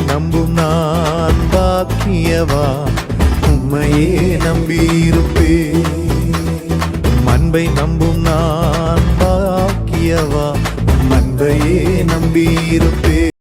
நம்பும் நான் பாக்கியவா, உம்மையே நம்பியிருப்பேன். அன்பை நம்பும் நான் பாக்கியவா, அன்பையே நம்பியிருப்பேன்.